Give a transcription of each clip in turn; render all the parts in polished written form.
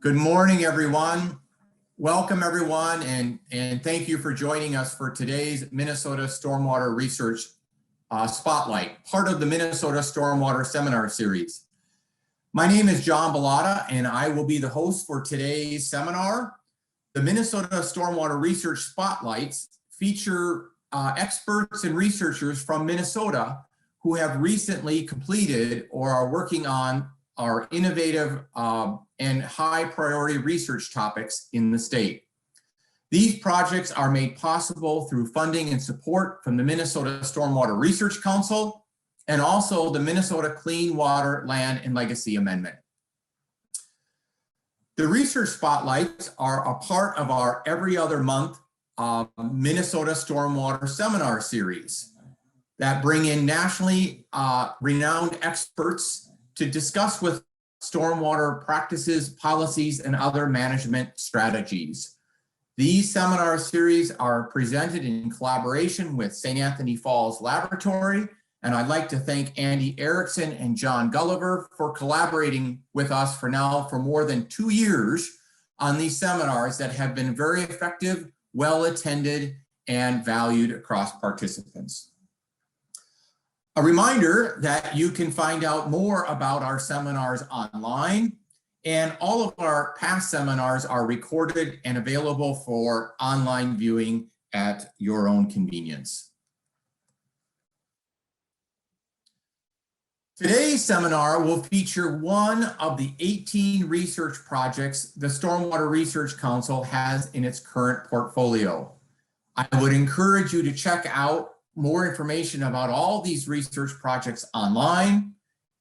Good morning, everyone. Welcome, everyone, and thank you for joining us for today's Minnesota Stormwater Research Spotlight, part of the Minnesota Stormwater Seminar Series. My name is John Bilotta, and I will be the host for today's seminar. The Minnesota Stormwater Research Spotlights feature experts and researchers from Minnesota who have recently completed or are working on our innovative and high priority research topics in the state. These projects are made possible through funding and support from the Minnesota Stormwater Research Council and also the Minnesota Clean Water, Land, and Legacy Amendment. The research spotlights are a part of our every other month Minnesota Stormwater Seminar Series that bring in nationally renowned experts to discuss with stormwater practices, policies, and other management strategies. These seminar series are presented in collaboration with St. Anthony Falls Laboratory, and I'd like to thank Andy Erickson and John Gulliver for collaborating with us for more than 2 years on these seminars that have been very effective, well attended, and valued across participants. A reminder that you can find out more about our seminars online, and all of our past seminars are recorded and available for online viewing at your own convenience. Today's seminar will feature one of the 18 research projects the Stormwater Research Council has in its current portfolio. I would encourage you to check out more information about all these research projects online.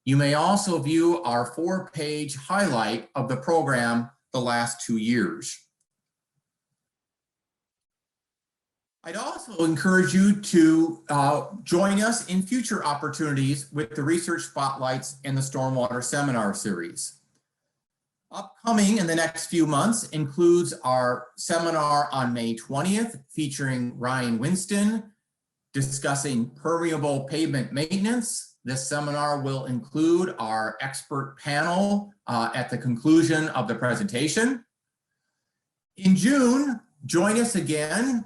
You may also view our 4-page highlight of the program the last 2 years. I'd also encourage you to join us in future opportunities with the research spotlights and the Stormwater Seminar Series. Upcoming in the next few months includes our seminar on May 20th featuring Ryan Winston, discussing permeable pavement maintenance. This seminar will include our expert panel at the conclusion of the presentation. In June, join us again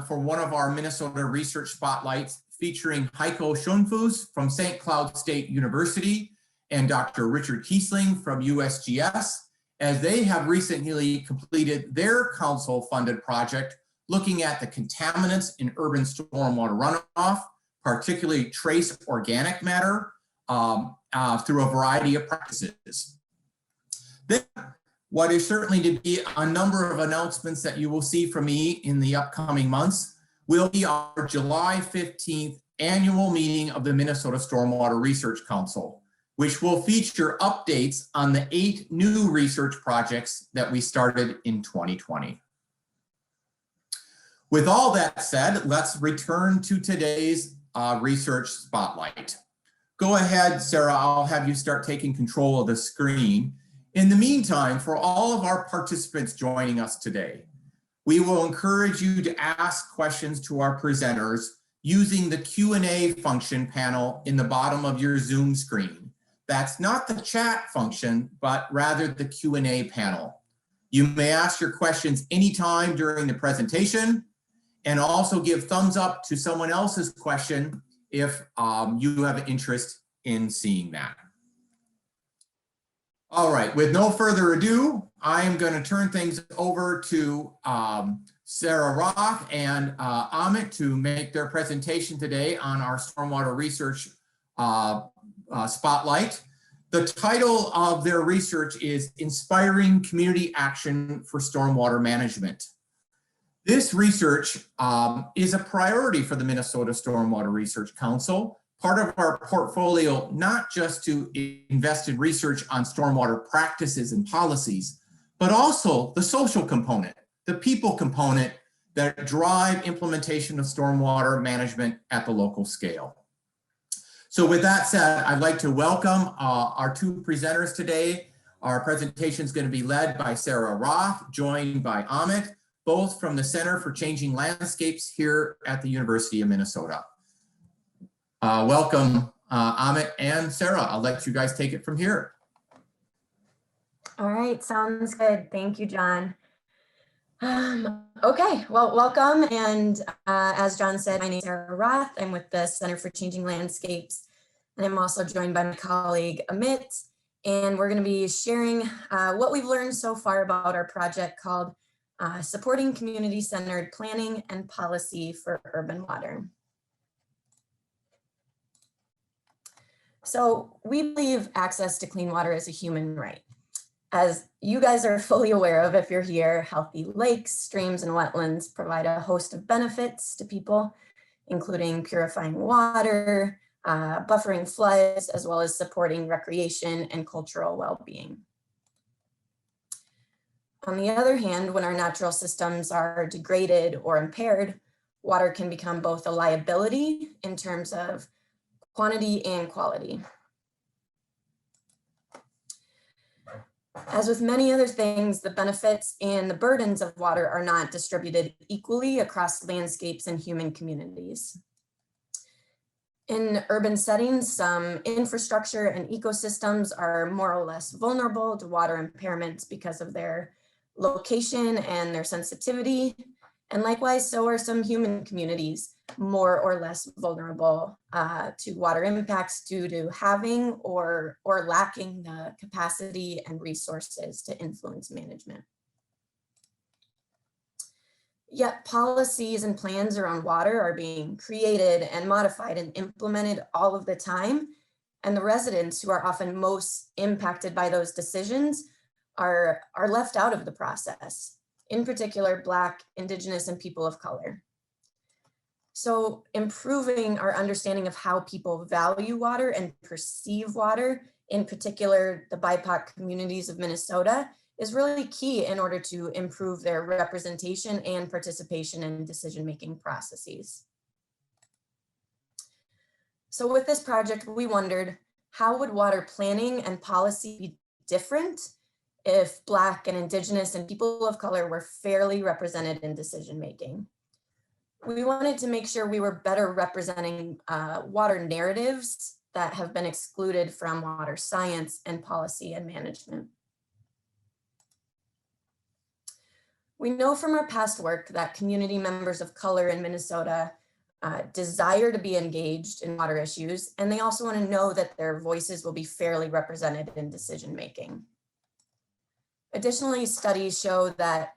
for one of our Minnesota research spotlights featuring Heiko Schoenfuss from St. Cloud State University and Dr. Richard Kiesling from USGS, as they have recently completed their council-funded project looking at the contaminants in urban stormwater runoff, particularly trace organic matter, through a variety of practices. Then, what is certainly to be a number of announcements that you will see from me in the upcoming months will be our July 15th annual meeting of the Minnesota Stormwater Research Council, which will feature updates on the 8 new research projects that we started in 2020. With all that said, let's return to today's research spotlight. Go ahead, Sarah, I'll have you start taking control of the screen. In the meantime, for all of our participants joining us today, we will encourage you to ask questions to our presenters using the Q&A function panel in the bottom of your Zoom screen. That's not the chat function, but rather the Q&A panel. You may ask your questions anytime during the presentation, and also give thumbs up to someone else's question if you have an interest in seeing that. All right, with no further ado, I am going to turn things over to Sarah Roth and Amit to make their presentation today on our Stormwater Research Spotlight. The title of their research is Inspiring Community Action for Stormwater Management. This research is a priority for the Minnesota Stormwater Research Council, part of our portfolio, not just to invest in research on stormwater practices and policies, but also the social component, the people component that drive implementation of stormwater management at the local scale. So with that said, I'd like to welcome our 2 presenters today. Our presentation is going to be led by Sarah Roth, joined by Amit, both from the Center for Changing Landscapes here at the University of Minnesota. Welcome, Amit and Sarah. I'll let you guys take it from here. All right, sounds good. Thank you, John. Okay, well, welcome. And as John said, my name is Sarah Roth. I'm with the Center for Changing Landscapes, and I'm also joined by my colleague, Amit. And we're going to be sharing what we've learned so far about our project called Supporting Community-Centered Planning and Policy for Urban Water. So we believe access to clean water is a human right. As you guys are fully aware of if you're here, healthy lakes, streams, and wetlands provide a host of benefits to people, including purifying water, buffering floods, as well as supporting recreation and cultural well-being. On the other hand, when our natural systems are degraded or impaired, water can become both a liability in terms of quantity and quality. As with many other things, the benefits and the burdens of water are not distributed equally across landscapes and human communities. In urban settings, some infrastructure and ecosystems are more or less vulnerable to water impairments because of their location and their sensitivity. And likewise, so are some human communities more or less vulnerable to water impacts due to having or lacking the capacity and resources to influence management. Yet policies and plans around water are being created and modified and implemented all of the time. And the residents who are often most impacted by those decisions are left out of the process, in particular, Black, Indigenous, and people of color. So improving our understanding of how people value water and perceive water, in particular, the BIPOC communities of Minnesota, is really key in order to improve their representation and participation in decision-making processes. So with this project, we wondered, how would water planning and policy be different if Black and Indigenous and people of color were fairly represented in decision-making? We wanted to make sure we were better representing water narratives that have been excluded from water science and policy and management. We know from our past work that community members of color in Minnesota desire to be engaged in water issues, and they also want to know that their voices will be fairly represented in decision-making. Additionally, studies show that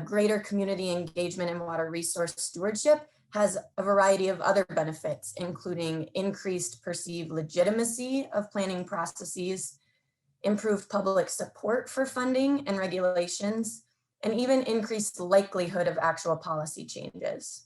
greater community engagement in water resource stewardship has a variety of other benefits, including increased perceived legitimacy of planning processes, improved public support for funding and regulations, and even increased likelihood of actual policy changes.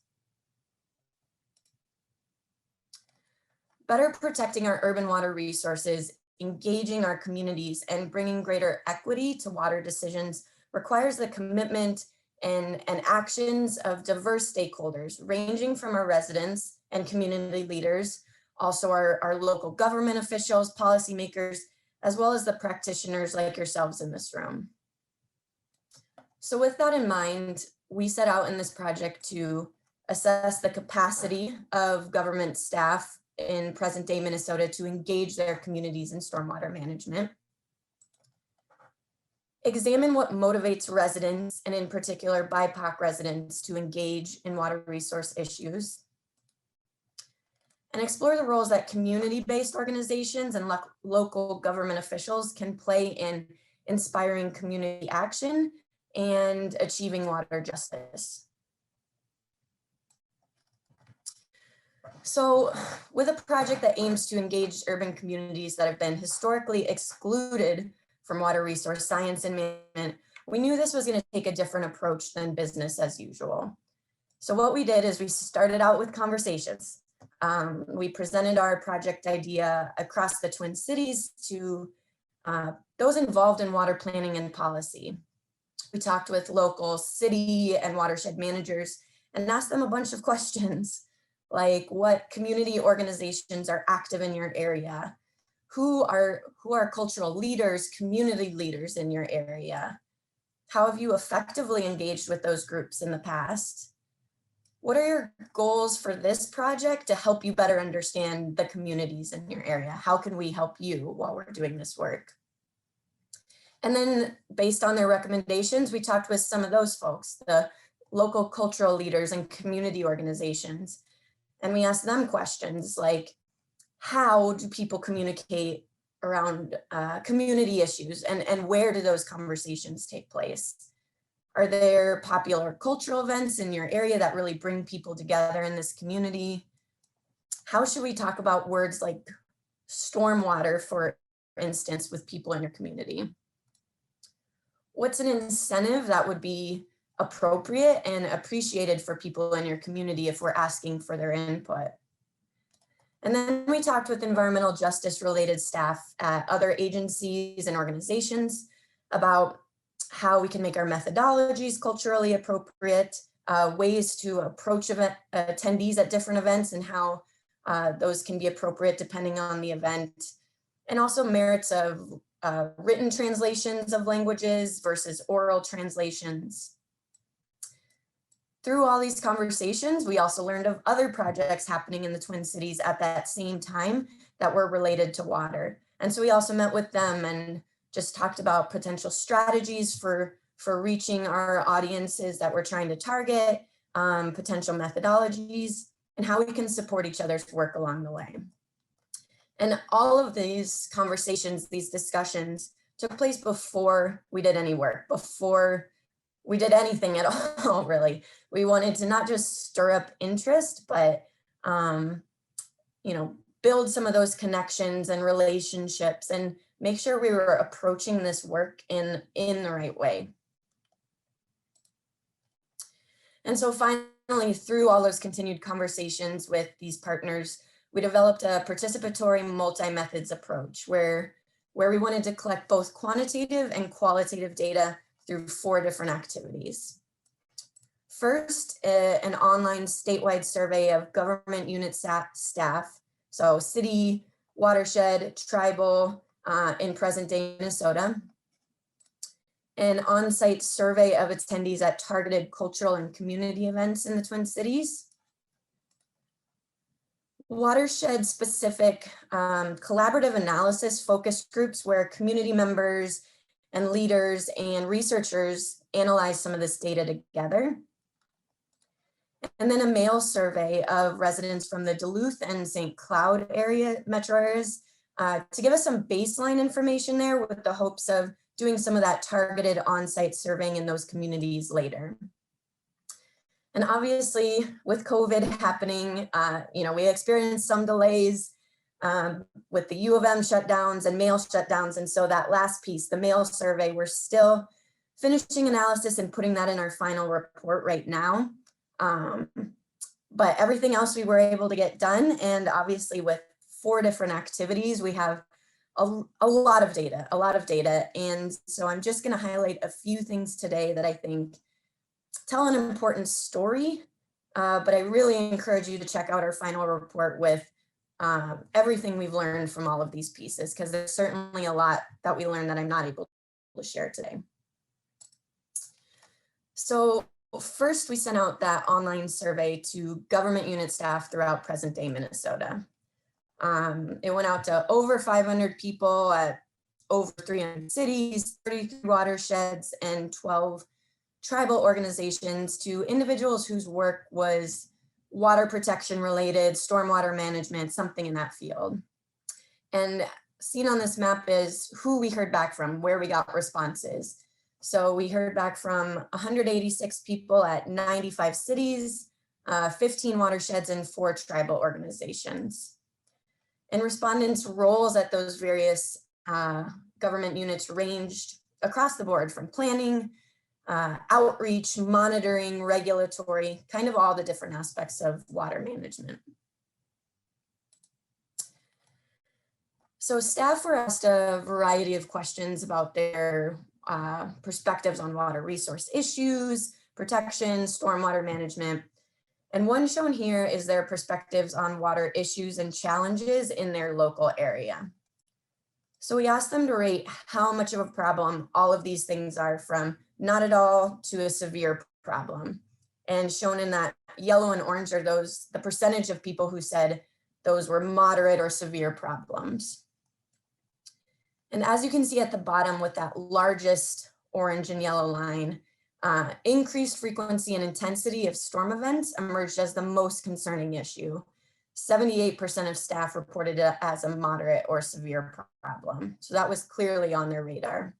Better protecting our urban water resources, engaging our communities, and bringing greater equity to water decisions requires the commitment and actions of diverse stakeholders, ranging from our residents and community leaders, also our local government officials, policymakers, as well as the practitioners like yourselves in this room. So with that in mind, we set out in this project to assess the capacity of government staff in present day Minnesota to engage their communities in stormwater management, examine what motivates residents, and in particular BIPOC residents, to engage in water resource issues, and explore the roles that community-based organizations and local government officials can play in inspiring community action and achieving water justice. So with a project that aims to engage urban communities that have been historically excluded from water resource science and management, we knew this was going to take a different approach than business as usual. So what we did is we started out with conversations. We presented our project idea across the Twin Cities to those involved in water planning and policy. We talked with local city and watershed managers and asked them a bunch of questions, like what community organizations are active in your area? Who are cultural leaders, community leaders in your area? How have you effectively engaged with those groups in the past? What are your goals for this project to help you better understand the communities in your area? How can we help you while we're doing this work? And then based on their recommendations, we talked with some of those folks, the local cultural leaders and community organizations. And we asked them questions like, how do people communicate around community issues, and where do those conversations take place? Are there popular cultural events in your area that really bring people together in this community? How should we talk about words like stormwater, for instance, with people in your community? What's an incentive that would be appropriate and appreciated for people in your community if we're asking for their input? And then we talked with environmental justice related staff at other agencies and organizations about how we can make our methodologies culturally appropriate, ways to approach attendees at different events and how those can be appropriate depending on the event, and also merits of written translations of languages versus oral translations. Through all these conversations, we also learned of other projects happening in the Twin Cities at that same time that were related to water. And so we also met with them and just talked about potential strategies for reaching our audiences that we're trying to target, potential methodologies, and how we can support each other's work along the way. And all of these conversations, these discussions took place before we did any work, before we did anything at all, really. We wanted to not just stir up interest, but build some of those connections and relationships and make sure we were approaching this work in the right way. And so finally, through all those continued conversations with these partners, we developed a participatory multi-methods approach where we wanted to collect both quantitative and qualitative data through 4 different activities. First, an online statewide survey of government unit staff, so city, watershed, tribal, in present-day Minnesota. An on-site survey of attendees at targeted cultural and community events in the Twin Cities. Watershed-specific collaborative analysis focus groups where community members and leaders and researchers analyze some of this data together. And then a mail survey of residents from the Duluth and St. Cloud metro areas to give us some baseline information there with the hopes of doing some of that targeted on-site surveying in those communities later. And obviously with COVID happening, we experienced some delays with the U of M shutdowns and mail shutdowns. And so that last piece, the mail survey, we're still finishing analysis and putting that in our final report right now. But everything else we were able to get done. And obviously with 4 different activities, we have a lot of data. And so I'm just going to highlight a few things today that I think tell an important story, but I really encourage you to check out our final report with everything we've learned from all of these pieces, because there's certainly a lot that we learned that I'm not able to share today. So first, we sent out that online survey to government unit staff throughout present-day Minnesota. It went out to over 500 people at over 300 cities, 33 watersheds, and 12 tribal organizations, to individuals whose work was water protection related, stormwater management, something in that field. And seen on this map is who we heard back from, where we got responses. So we heard back from 186 people at 95 cities, 15 watersheds, and 4 tribal organizations. And respondents' roles at those various government units ranged across the board, from planning, outreach, monitoring, regulatory, kind of all the different aspects of water management. So staff were asked a variety of questions about their perspectives on water resource issues, protection, stormwater management. And one shown here is their perspectives on water issues and challenges in their local area. So we asked them to rate how much of a problem all of these things are, from not at all to a severe problem. And shown in that yellow and orange are the percentage of people who said those were moderate or severe problems. And as you can see at the bottom with that largest orange and yellow line, increased frequency and intensity of storm events emerged as the most concerning issue. 78% of staff reported it as a moderate or severe problem. So that was clearly on their radar.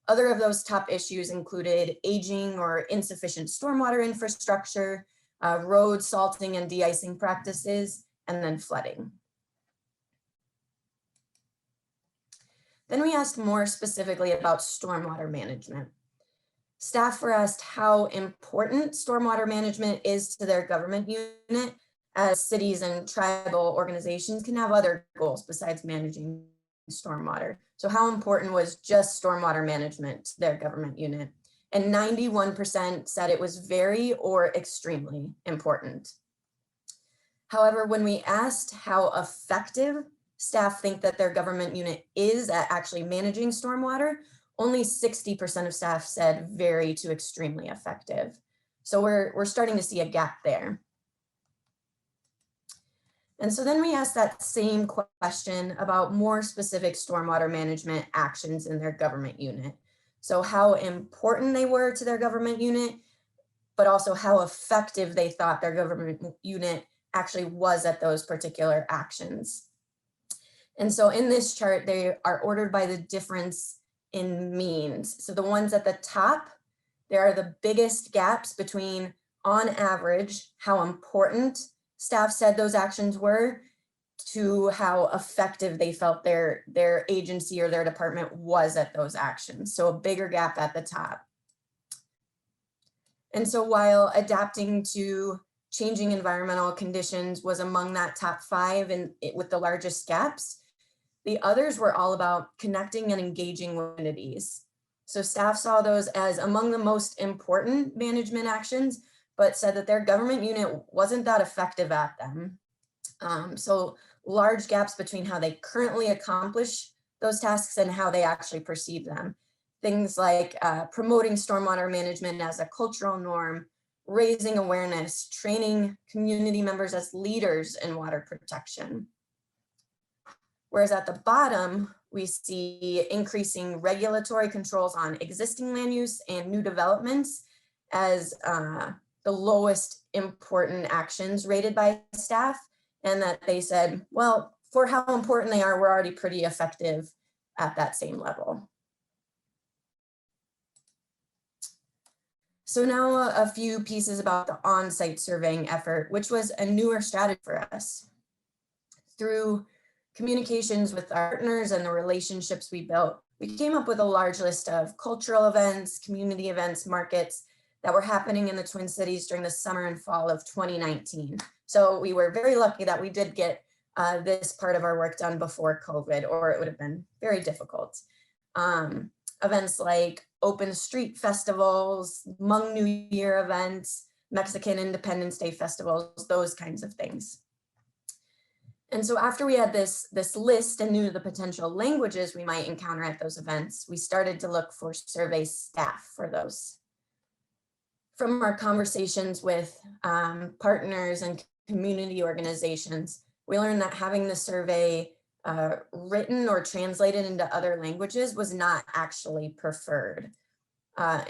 Other of those top issues included aging or insufficient stormwater infrastructure, road salting and de-icing practices, and then flooding. Then we asked more specifically about stormwater management. Staff were asked how important stormwater management is to their government unit, as cities and tribal organizations can have other goals besides managing stormwater. So how important was just stormwater management to their government unit? And 91% said it was very or extremely important. However, when we asked how effective staff think that their government unit is at actually managing stormwater, only 60% of staff said very to extremely effective. So we're starting to see a gap there. And so then we asked that same question about more specific stormwater management actions in their government unit. So how important they were to their government unit, but also how effective they thought their government unit actually was at those particular actions. And so in this chart, they are ordered by the difference in means. So the ones at the top, there are the biggest gaps between, on average, how important staff said those actions were to how effective they felt their agency or their department was at those actions. So a bigger gap at the top. And so while adapting to changing environmental conditions was among that top 5 and with the largest gaps, the others were all about connecting and engaging with communities. So staff saw those as among the most important management actions, but said that their government unit wasn't that effective at them. So large gaps between how they currently accomplish those tasks and how they actually perceive them. Things like promoting stormwater management as a cultural norm, raising awareness, training community members as leaders in water protection. Whereas at the bottom, we see increasing regulatory controls on existing land use and new developments as the lowest important actions rated by staff, and that they said, well, for how important they are, we're already pretty effective at that same level. So now a few pieces about the on-site surveying effort, which was a newer strategy for us. Through communications with our partners and the relationships we built, we came up with a large list of cultural events, community events, markets that were happening in the Twin Cities during the summer and fall of 2019. So we were very lucky that we did get this part of our work done before COVID, or it would have been very difficult. Events like open street festivals, Hmong New Year events, Mexican Independence Day festivals, those kinds of things. And so after we had this list and knew the potential languages we might encounter at those events, we started to look for survey staff for those. From our conversations with partners and community organizations, we learned that having the survey written or translated into other languages was not actually preferred.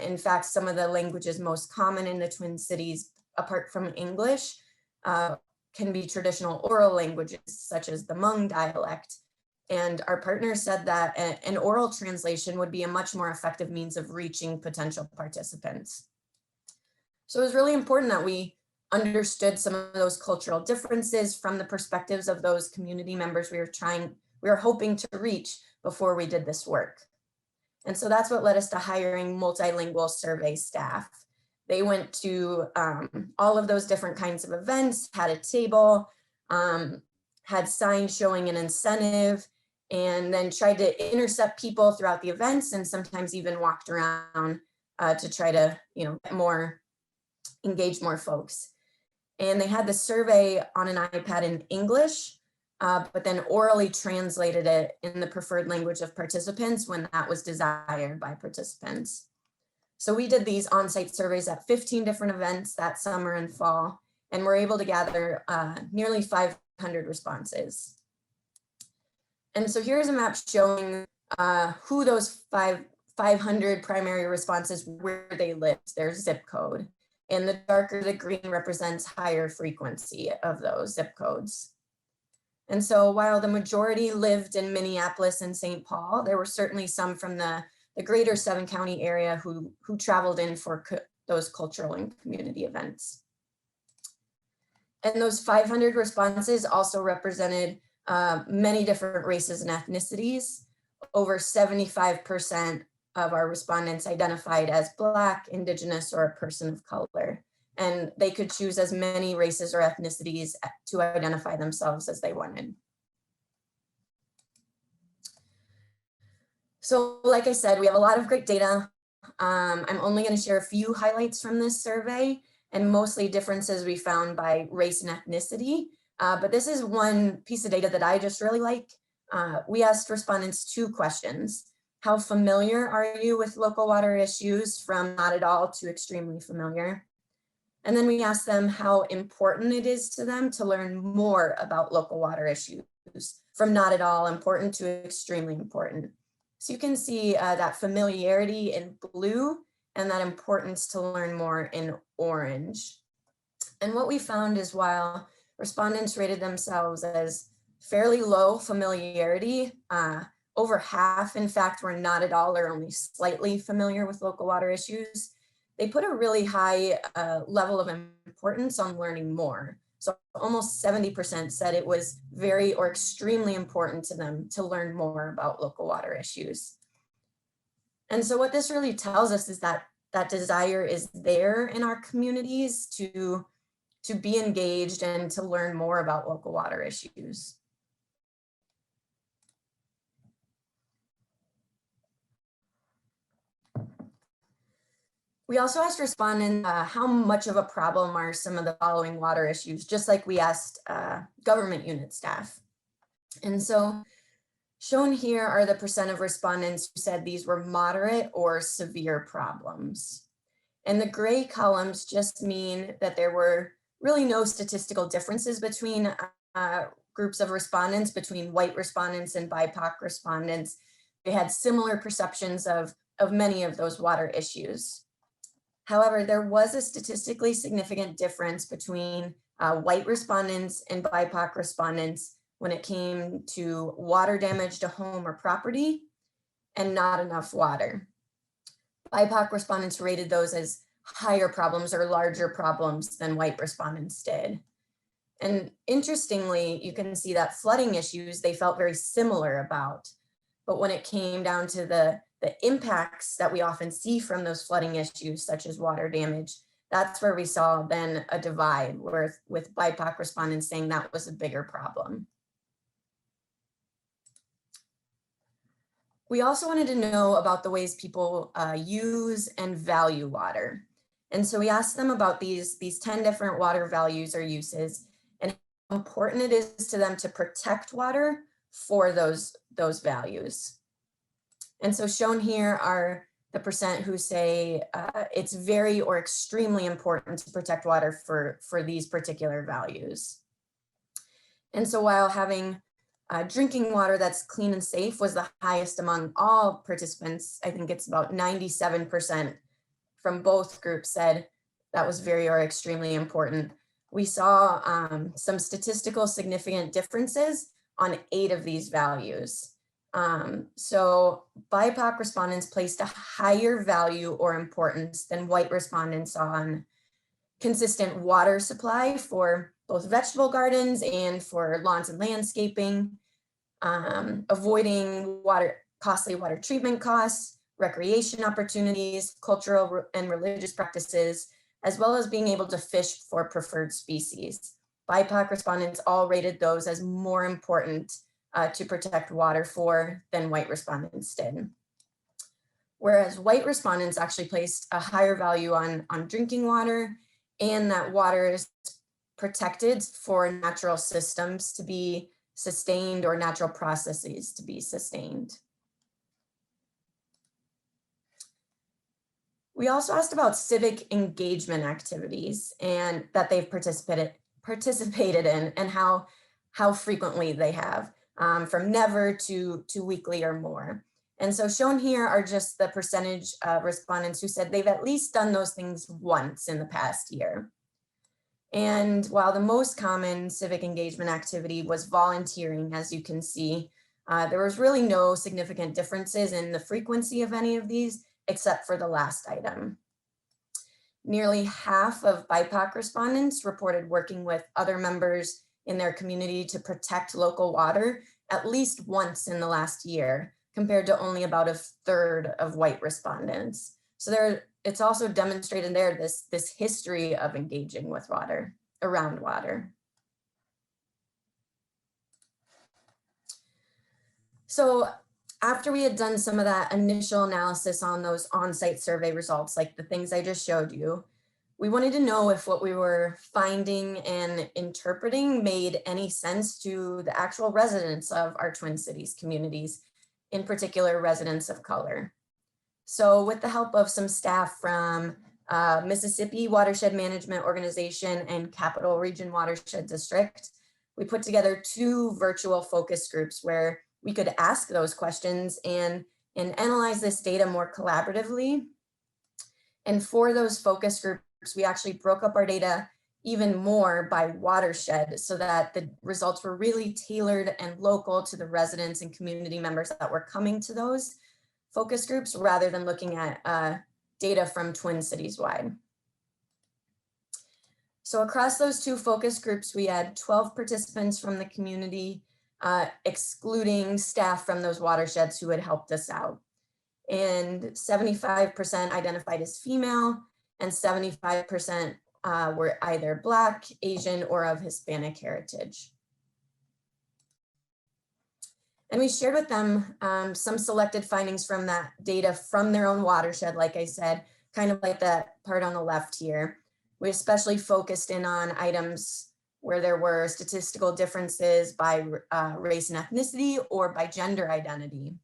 In fact, some of the languages most common in the Twin Cities, apart from English, can be traditional oral languages, such as the Hmong dialect. And our partners said that an oral translation would be a much more effective means of reaching potential participants. So it was really important that we understood some of those cultural differences from the perspectives of those community members we were hoping to reach before we did this work. And so that's what led us to hiring multilingual survey staff. They went to all of those different kinds of events, had a table, had signs showing an incentive, and then tried to intercept people throughout the events, and sometimes even walked around to try to, engage more folks. And they had the survey on an iPad in English, but then orally translated it in the preferred language of participants when that was desired by participants. So we did these on-site surveys at 15 different events that summer and fall, and were able to gather nearly 500 responses. And so here's a map showing who those 500 primary responses, where they lived, their zip code. And the darker the green represents higher frequency of those zip codes. And so while the majority lived in Minneapolis and St. Paul, there were certainly some from the greater 7-county area who traveled in for those cultural and community events. And those 500 responses also represented many different races and ethnicities. Over 75% of our respondents identified as Black, Indigenous, or a person of color. And they could choose as many races or ethnicities to identify themselves as they wanted. So like I said, we have a lot of great data. I'm only going to share a few highlights from this survey, and mostly differences we found by race and ethnicity. But this is one piece of data that I just really like. We asked respondents 2 questions. How familiar are you with local water issues, from not at all to extremely familiar? And then we asked them how important it is to them to learn more about local water issues, from not at all important to extremely important. So you can see that familiarity in blue and that importance to learn more in orange. And what we found is, while respondents rated themselves as fairly low familiarity, over half, in fact, were not at all or only slightly familiar with local water issues. They put a really high level of importance on learning more. So almost 70% said it was very or extremely important to them to learn more about local water issues. And so what this really tells us is that that desire is there in our communities to be engaged and to learn more about local water issues. We also asked respondents how much of a problem are some of the following water issues, just like we asked government unit staff. And so shown here are the % of respondents who said these were moderate or severe problems. And the gray columns just mean that there were really no statistical differences between groups of respondents, between white respondents and BIPOC respondents. They had similar perceptions of many of those water issues. However, there was a statistically significant difference between white respondents and BIPOC respondents when it came to water damage to home or property and not enough water. BIPOC respondents rated those as higher problems or larger problems than white respondents did. And interestingly, you can see that flooding issues they felt very similar about. But when it came down to the impacts that we often see from those flooding issues, such as water damage, that's where we saw then a divide, with BIPOC respondents saying that was a bigger problem. We also wanted to know about the ways people use and value water. And so we asked them about these 10 different water values or uses, and how important it is to them to protect water for those values. And so shown here are the % who say it's very or extremely important to protect water for these particular values. And so while having drinking water that's clean and safe was the highest among all participants, I think it's about 97% from both groups said that was very or extremely important. We saw some statistical significant differences on 8 of these values. So BIPOC respondents placed a higher value or importance than white respondents on consistent water supply for both vegetable gardens and for lawns and landscaping, avoiding costly water treatment costs, recreation opportunities, cultural and religious practices, as well as being able to fish for preferred species. BIPOC respondents all rated those as more important to protect water for than white respondents did. Whereas white respondents actually placed a higher value on drinking water, and that water is protected for natural systems to be sustained or natural processes to be sustained. We also asked about civic engagement activities and that they've participated in, and how frequently they have, from never to weekly or more. And so shown here are just the percentage of respondents who said they've at least done those things once in the past year. And while the most common civic engagement activity was volunteering, as you can see, there was really no significant differences in the frequency of any of these, except for the last item. Nearly half of BIPOC respondents reported working with other members in their community to protect local water at least once in the last year, compared to only about a third of white respondents. So it's also demonstrated there this history of engaging with water, around water. So after we had done some of that initial analysis on those on-site survey results, like the things I just showed you, we wanted to know if what we were finding and interpreting made any sense to the actual residents of our Twin Cities communities, in particular residents of color. So with the help of some staff from Mississippi Watershed Management Organization and Capital Region Watershed District, we put together 2 virtual focus groups where we could ask those questions and analyze this data more collaboratively. And for those focus groups, we actually broke up our data even more by watershed so that the results were really tailored and local to the residents and community members that were coming to those focus groups, rather than looking at data from Twin Cities wide. So across those 2 focus groups, we had 12 participants from the community, excluding staff from those watersheds who had helped us out. And 75% identified as female, and 75% were either Black, Asian, or of Hispanic heritage. And we shared with them some selected findings from that data from their own watershed, like I said, kind of like that part on the left here. We especially focused in on items where there were statistical differences by race and ethnicity or by gender identity.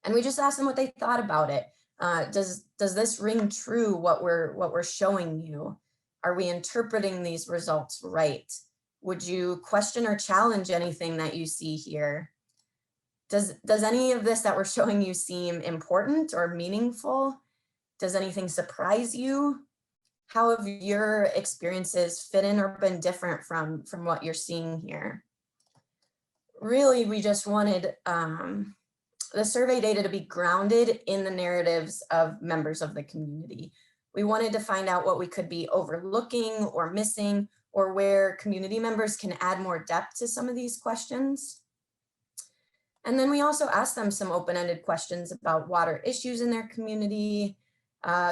And we just asked them what they thought about it. Does this ring true, what we're showing you? Are we interpreting these results right? Would you question or challenge anything that you see here? Does any of this that we're showing you seem important or meaningful? Does anything surprise you? How have your experiences fit in or been different from what you're seeing here? Really, we just wanted the survey data to be grounded in the narratives of members of the community. We wanted to find out what we could be overlooking or missing, or where community members can add more depth to some of these questions. And then we also asked them some open-ended questions about water issues in their community,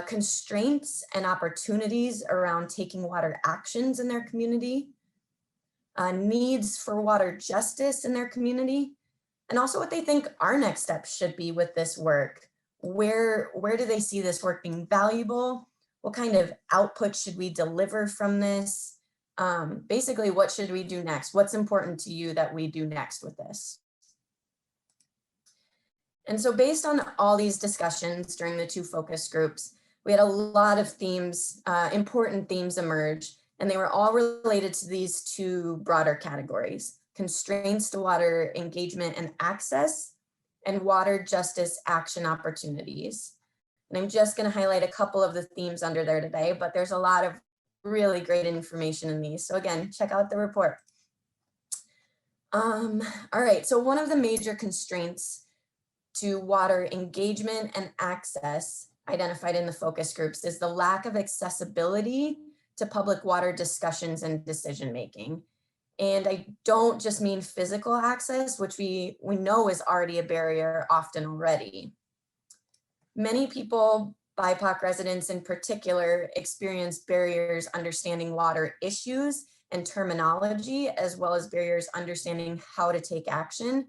constraints and opportunities around taking water actions in their community, needs for water justice in their community, and also what they think our next steps should be with this work. Where do they see this work being valuable? What kind of output should we deliver from this? Basically, what should we do next? What's important to you that we do next with this? And so based on all these discussions during the 2 focus groups, we had a lot of themes, important themes emerge, and they were all related to these 2 broader categories: constraints to water engagement and access, and water justice action opportunities. And I'm just going to highlight a couple of the themes under there today, but there's a lot of really great information in these. So again, check out the report. All right, so one of the major constraints to water engagement and access identified in the focus groups is the lack of accessibility to public water discussions and decision-making. And I don't just mean physical access, which we know is already a barrier often already. Many people, BIPOC residents in particular, experience barriers understanding water issues and terminology, as well as barriers understanding how to take action.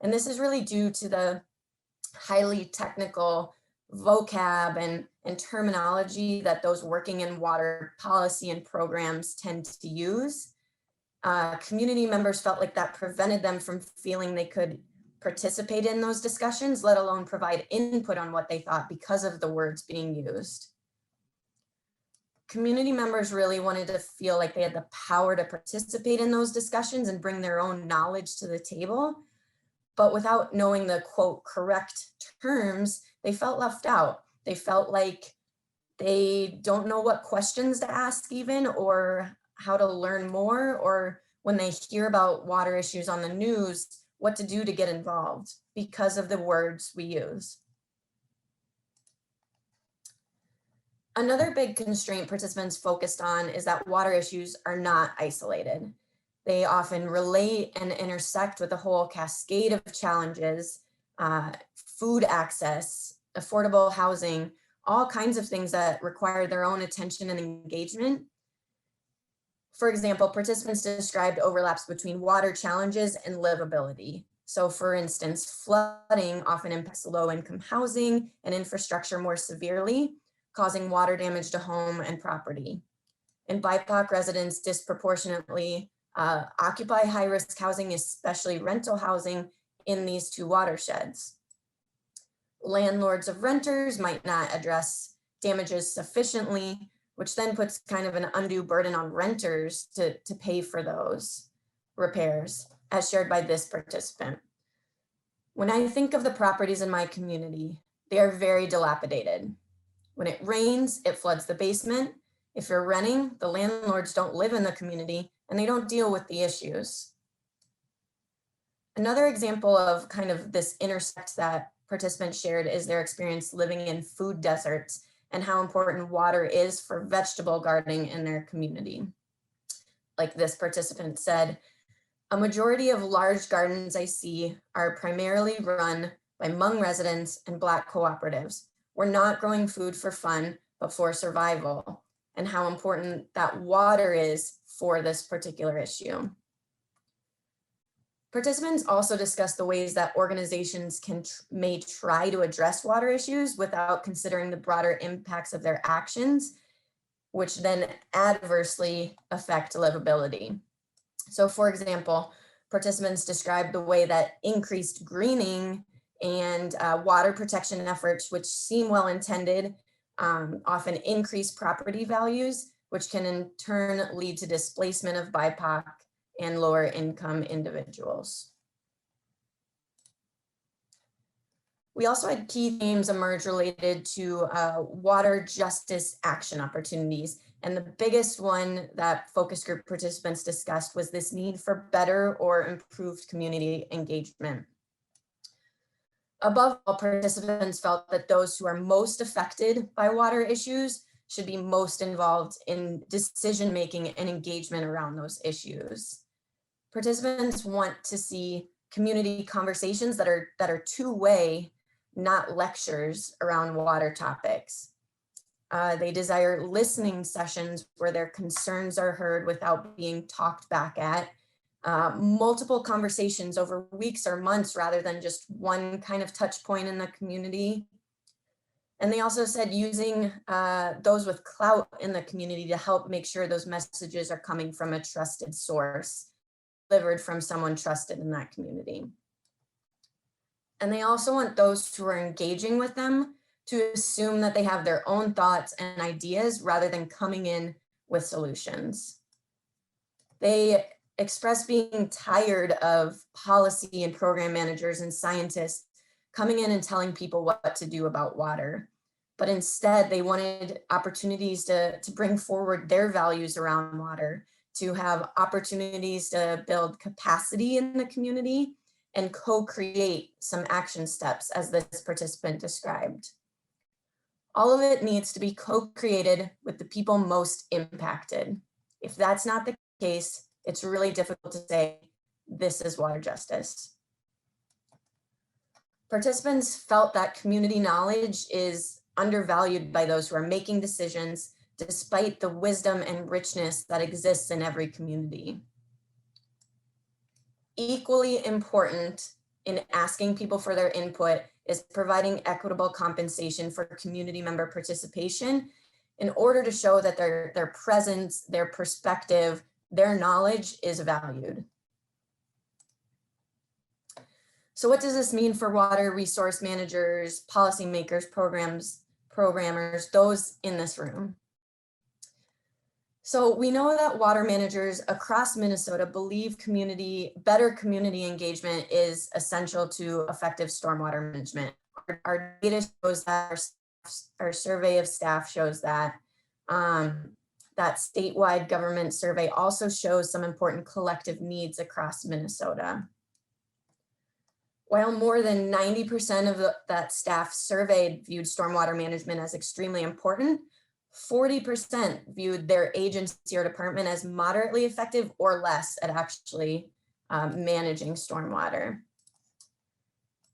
And this is really due to the highly technical vocab and terminology that those working in water policy and programs tend to use. Community members felt like that prevented them from feeling they could participate in those discussions, let alone provide input on what they thought because of the words being used. Community members really wanted to feel like they had the power to participate in those discussions and bring their own knowledge to the table. but without knowing the quote correct terms, they felt left out. They felt like they don't know what questions to ask even, or how to learn more, or when they hear about water issues on the news, what to do to get involved because of the words we use. Another big constraint participants focused on is that water issues are not isolated. They often relate and intersect with a whole cascade of challenges, food access, affordable housing, all kinds of things that require their own attention and engagement. For example, participants described overlaps between water challenges and livability. So for instance, flooding often impacts low-income housing and infrastructure more severely, causing water damage to home and property. And BIPOC residents disproportionately occupy high-risk housing, especially rental housing in these two watersheds. Landlords of renters might not address damages sufficiently, which then puts kind of an undue burden on renters to pay for those repairs, as shared by this participant. When I think of the properties in my community, they are very dilapidated. When it rains, it floods the basement. If you're renting, the landlords don't live in the community and they don't deal with the issues. Another example of kind of this intersect that participants shared is their experience living in food deserts and how important water is for vegetable gardening in their community. Like this participant said, a majority of large gardens I see are primarily run by Hmong residents and Black cooperatives. We're not growing food for fun, but for survival, and how important that water is for this particular issue. Participants also discussed the ways that organizations may try to address water issues without considering the broader impacts of their actions, which then adversely affect livability. So for example, participants described the way that increased greening and water protection efforts, which seem well-intended, often increase property values, which can in turn lead to displacement of BIPOC and lower income individuals. We also had key themes emerge related to water justice action opportunities. And the biggest one that focus group participants discussed was this need for better or improved community engagement. Above all, participants felt that those who are most affected by water issues should be most involved in decision-making and engagement around those issues. Participants want to see community conversations that are two-way, not lectures around water topics. They desire listening sessions where their concerns are heard without being talked back at. Multiple conversations over weeks or months rather than just one kind of touch point in the community. And they also said using those with clout in the community to help make sure those messages are coming from a trusted source, delivered from someone trusted in that community. And they also want those who are engaging with them to assume that they have their own thoughts and ideas rather than coming in with solutions. They express being tired of policy and program managers and scientists coming in and telling people what to do about water. But instead, they wanted opportunities to bring forward their values around water, to have opportunities to build capacity in the community and co-create some action steps, as this participant described. All of it needs to be co-created with the people most impacted. If that's not the case, it's really difficult to say, this is water justice. Participants felt that community knowledge is undervalued by those who are making decisions, despite the wisdom and richness that exists in every community. Equally important in asking people for their input is providing equitable compensation for community member participation in order to show that their presence, their perspective, their knowledge is valued. So what does this mean for water resource managers, policymakers, programmers, those in this room? So we know that water managers across Minnesota believe better community engagement is essential to effective stormwater management. Our data shows that, our survey of staff shows that. That statewide government survey also shows some important collective needs across Minnesota. While more than 90% of that staff surveyed viewed stormwater management as extremely important, 40% viewed their agency or department as moderately effective or less at actually managing stormwater.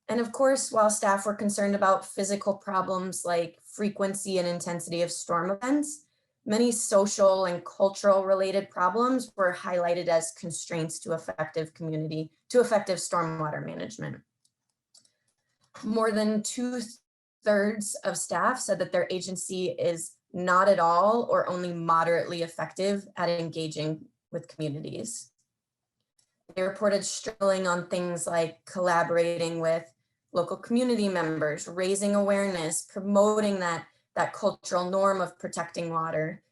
And of course, while staff were concerned about physical problems like frequency and intensity of storm events, many social and cultural related problems were highlighted as constraints to effective stormwater management. More than 2/3 of staff said that their agency is not at all or only moderately effective at engaging with communities. They reported struggling on things like collaborating with local community members, raising awareness, promoting that cultural norm of protecting water,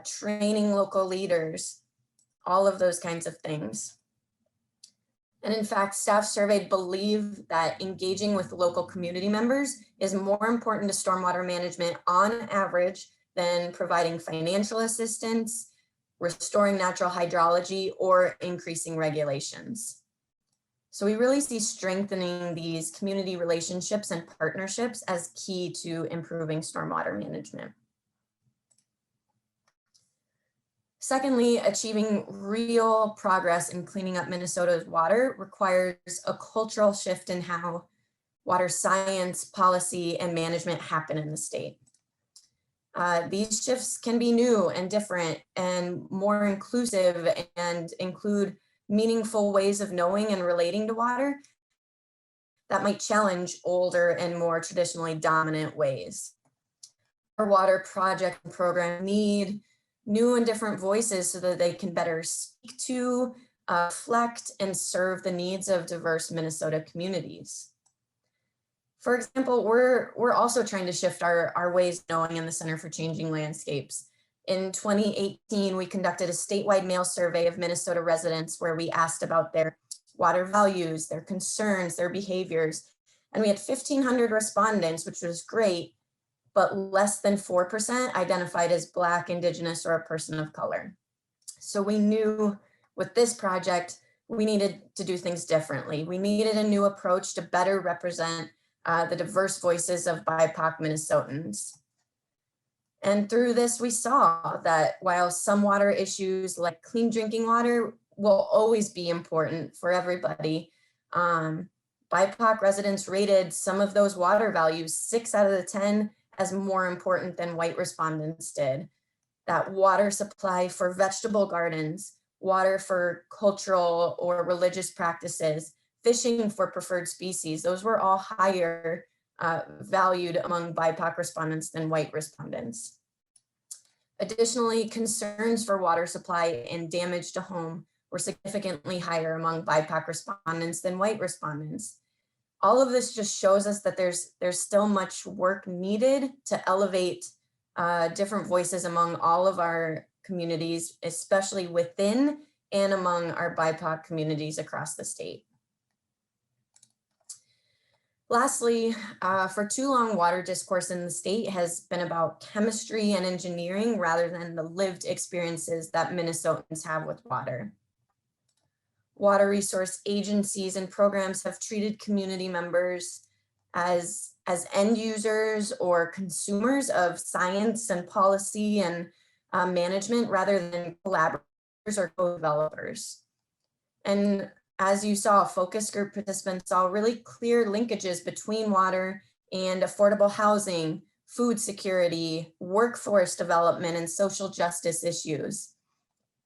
training local leaders, all of those kinds of things. And in fact, staff surveyed believe that engaging with local community members is more important to stormwater management on average than providing financial assistance, restoring natural hydrology, or increasing regulations. So we really see strengthening these community relationships and partnerships as key to improving stormwater management. Secondly, achieving real progress in cleaning up Minnesota's water requires a cultural shift in how water science, policy, and management happen in the state. These shifts can be new and different and more inclusive and include meaningful ways of knowing and relating to water that might challenge older and more traditionally dominant ways. Our water project and program need new and different voices so that they can better speak to, reflect, and serve the needs of diverse Minnesota communities. For example, we're also trying to shift our ways of knowing in the Center for Changing Landscapes. In 2018, we conducted a statewide mail survey of Minnesota residents where we asked about their water values, their concerns, their behaviors. And we had 1,500 respondents, which was great, but less than 4% identified as Black, Indigenous, or a person of color. So we knew with this project, we needed to do things differently. We needed a new approach to better represent the diverse voices of BIPOC Minnesotans. And through this, we saw that while some water issues like clean drinking water will always be important for everybody, BIPOC residents rated some of those water values 6 out of the 10 as more important than white respondents did. That water supply for vegetable gardens, water for cultural or religious practices, fishing for preferred species, those were all higher valued among BIPOC respondents than white respondents. Additionally, concerns for water supply and damage to home were significantly higher among BIPOC respondents than white respondents. All of this just shows us that there's still much work needed to elevate different voices among all of our communities, especially within and among our BIPOC communities across the state. Lastly, for too long, water discourse in the state has been about chemistry and engineering rather than the lived experiences that Minnesotans have with water. Water resource agencies and programs have treated community members as end users or consumers of science and policy and management rather than collaborators or co-developers. And as you saw, focus group participants saw really clear linkages between water and affordable housing, food security, workforce development, and social justice issues.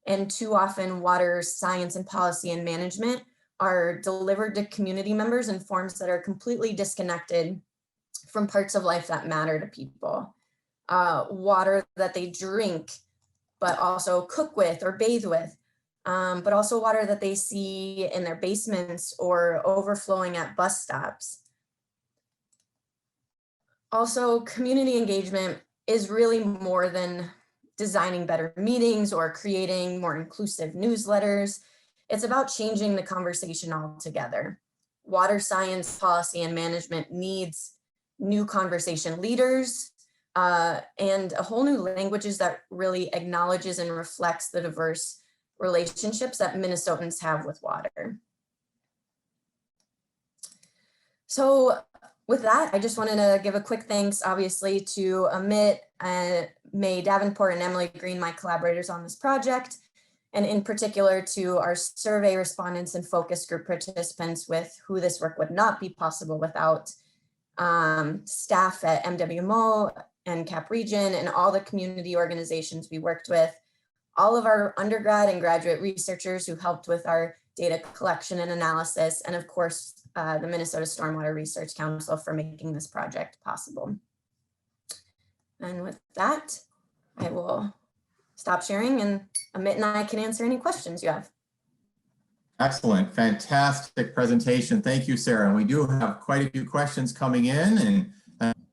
And too often, water science and policy and management are delivered to community members in forms that are completely disconnected from parts of life that matter to people. Water that they drink, but also cook with or bathe with. But also water that they see in their basements or overflowing at bus stops. Also, community engagement is really more than designing better meetings or creating more inclusive newsletters. It's about changing the conversation altogether. Water science policy and management needs new conversation leaders and a whole new languages that really acknowledges and reflects the diverse relationships that Minnesotans have with water. So with that, I just wanted to give a quick thanks, obviously, to Amit, May Davenport, and Emily Green, my collaborators on this project, and in particular to our survey respondents and focus group participants with who this work would not be possible without staff at MWMO and CAP Region and all the community organizations we worked with, all of our undergrad and graduate researchers who helped with our data collection and analysis, and of course, the Minnesota Stormwater Research Council for making this project possible. And with that, I will stop sharing and Amit and I can answer any questions you have. Excellent, fantastic presentation. Thank you, Sarah. And we do have quite a few questions coming in and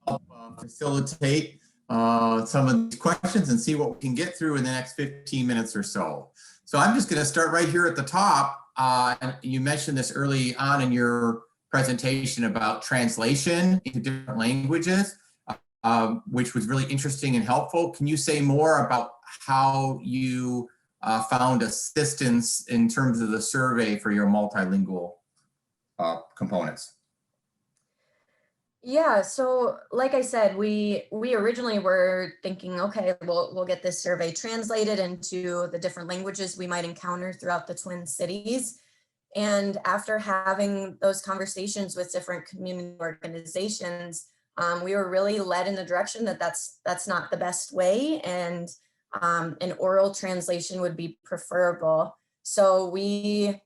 help facilitate some of these questions and see what we can get through in the next 15 minutes or so. So I'm just going to start right here at the top. And you mentioned this early on in your presentation about translation into different languages, which was really interesting and helpful. Can you say more about how you found assistance in terms of the survey for your multilingual components? Yeah, so like I said, we originally were thinking, okay, we'll get this survey translated into the different languages we might encounter throughout the Twin Cities. And after having those conversations with different community organizations, we were really led in the direction that that's not the best way, and an oral translation would be preferable. So we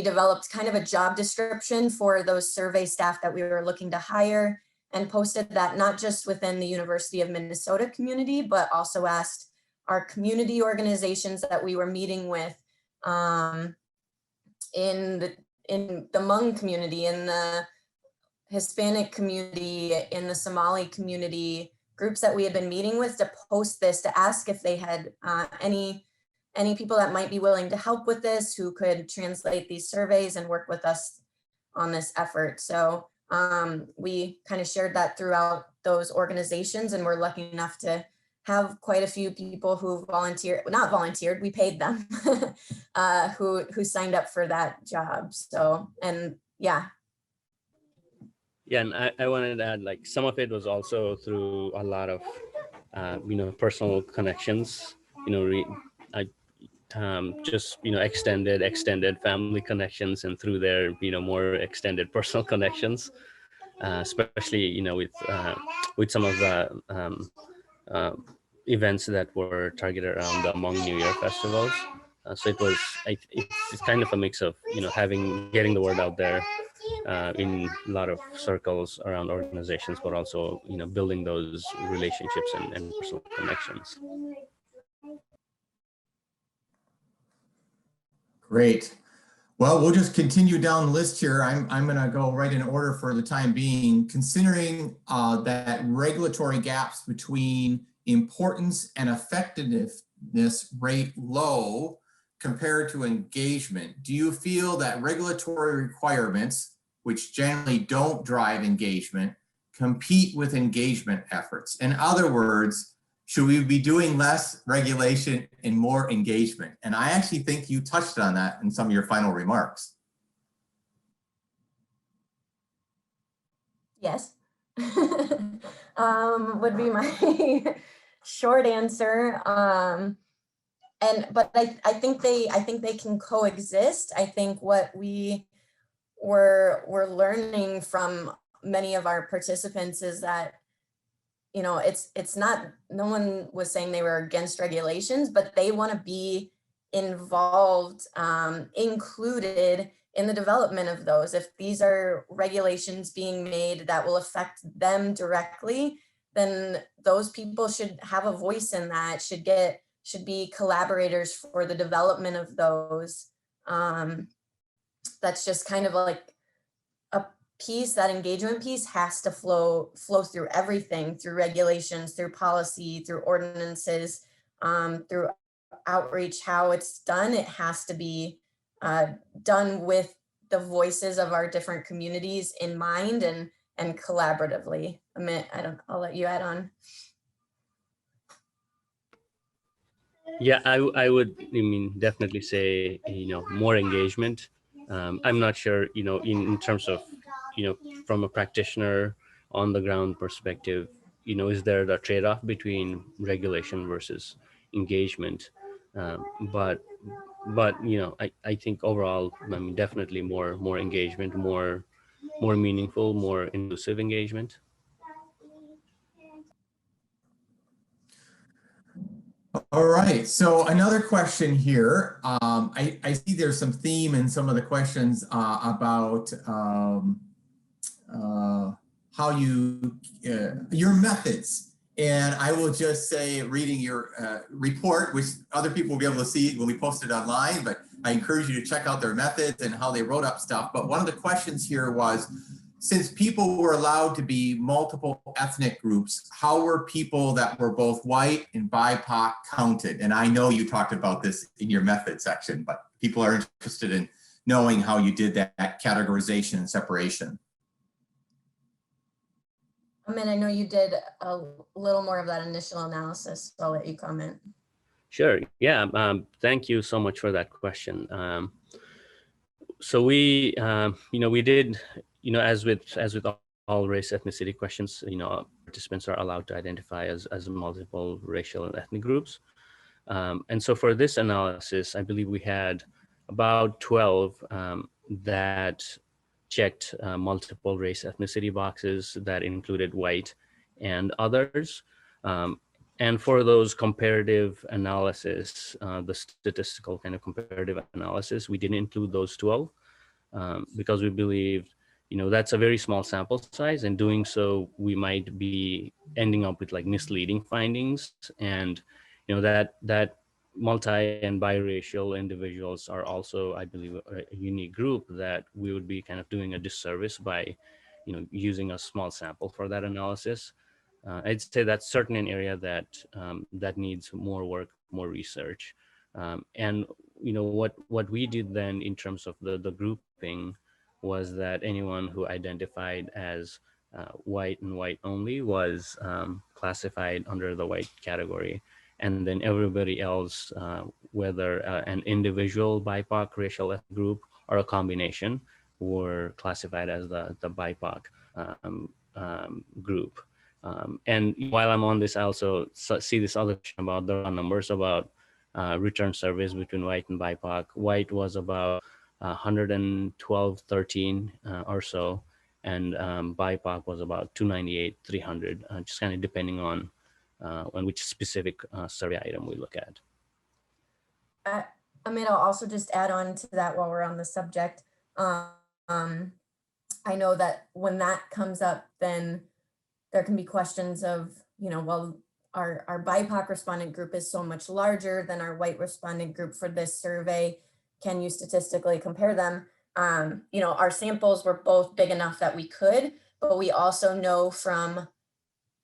developed kind of a job description for those survey staff that we were looking to hire and posted that not just within the University of Minnesota community, but also asked our community organizations that we were meeting with in the Hmong community, in the Hispanic community, in the Somali community, groups that we had been meeting with, to post this, to ask if they had any people that might be willing to help with this, who could translate these surveys and work with us on this effort. So we kind of shared that throughout those organizations, and we're lucky enough to have quite a few people who not volunteered, we paid them, who signed up for that job. So, and yeah. Yeah, and I wanted to add, like, some of it was also through a lot of, personal connections, just, extended family connections, and through their, more extended personal connections, especially, with some of the events that were targeted around the Hmong New Year festivals. So it was, it's kind of a mix of, getting the word out there in a lot of circles around organizations, but also, building those relationships and personal connections. Great. Well, we'll just continue down the list here. I'm going to go right in order for the time being. Considering that regulatory gaps between importance and effectiveness rate low compared to engagement, do you feel that regulatory requirements, which generally don't drive engagement, compete with engagement efforts? In other words, should we be doing less regulation and more engagement? And I actually think you touched on that in some of your final remarks. Yes, would be my short answer. But I think they can coexist. I think what we're learning from many of our participants is that, it's not, no one was saying they were against regulations, but they want to be involved, included in the development of those. If these are regulations being made that will affect them directly, then those people should have a voice in that, should be collaborators for the development of those. That's just kind of like piece, that engagement piece has to flow through everything, through regulations, through policy, through ordinances, through outreach. How it's done, it has to be done with the voices of our different communities in mind and collaboratively. Amit, I'll let you add on. Yeah, I would, definitely say, more engagement. I'm not sure, in terms of, from a practitioner on the ground perspective, is there the trade-off between regulation versus engagement? But I think overall, definitely more engagement, more meaningful, more inclusive engagement. All right, so another question here. I see there's some theme in some of the questions about how your methods. And I will just say, reading your report, which other people will be able to see when we post it online, but I encourage you to check out their methods and how they wrote up stuff. But one of the questions here was, since people were allowed to be multiple ethnic groups, how were people that were both white and BIPOC counted? And I know you talked about this in your method section, but people are interested in knowing how you did that categorization and separation. I know you did a little more of that initial analysis, so I'll let you comment. Sure. Yeah. Thank you so much for that question. So we, we did, as with all race ethnicity questions, participants are allowed to identify as multiple racial and ethnic groups. And so for this analysis, I believe we had about 12 that checked multiple race ethnicity boxes that included white and others. And for those comparative analysis, the statistical kind of comparative analysis, we didn't include those 12 because we believed, that's a very small sample size, and doing so, we might be ending up with like misleading findings. And, that multi and biracial individuals are also, I believe, a unique group that we would be kind of doing a disservice by, using a small sample for that analysis. I'd say that's certainly an area that that needs more work, more research. And what we did then in terms of the grouping was that anyone who identified as white and white only was classified under the white category. And then everybody else, whether an individual BIPOC racial ethnic group or a combination, were classified as the BIPOC group. And while I'm on this, I also see this other question about the numbers about return surveys between white and BIPOC. White was about 112, 13 or so, and BIPOC was about 298, 300, just kind of depending on which specific survey item we look at. Amit, I'll also just add on to that while we're on the subject. I know that when that comes up, then there can be questions of, well, our BIPOC respondent group is so much larger than our white respondent group for this survey. Can you statistically compare them? Our samples were both big enough that we could, but we also know from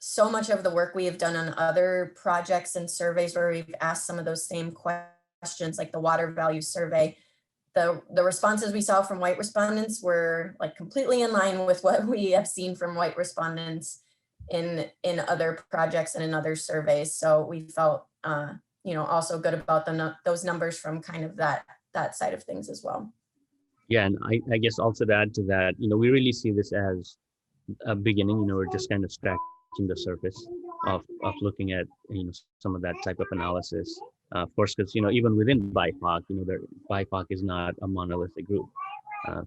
so much of the work we have done on other projects and surveys where we've asked some of those same questions, like the water value survey, the responses we saw from white respondents were like completely in line with what we have seen from white respondents in other projects and in other surveys. So we felt, also good about those numbers from kind of that side of things as well. Yeah, and I guess also to add to that, we really see this as a beginning. We're just kind of scratching the surface of looking at some of that type of analysis. Of course, because even within BIPOC, BIPOC is not a monolithic group.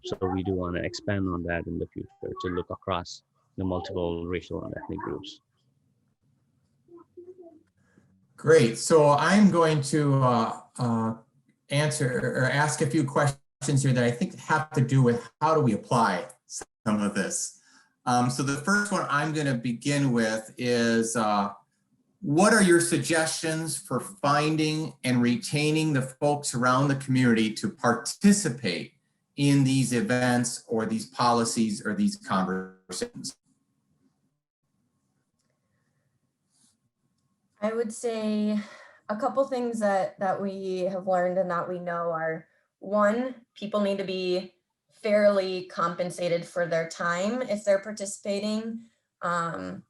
So we do want to expand on that in the future to look across the multiple racial and ethnic groups. Great. So I'm going to answer or ask a few questions here that I think have to do with how do we apply some of this. So the first one I'm going to begin with is, what are your suggestions for finding and retaining the folks around the community to participate in these events or these policies or these conversations? I would say a couple things that we have learned and that we know are, one, people need to be fairly compensated for their time if they're participating. You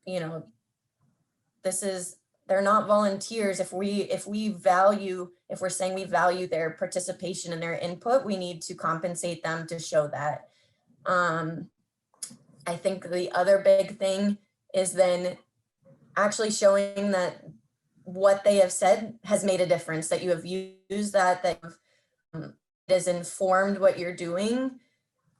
know, they're not volunteers. If we're saying we value their participation and their input, we need to compensate them to show that. I think the other big thing is then actually showing that what they have said has made a difference, that you have used that it has informed what you're doing.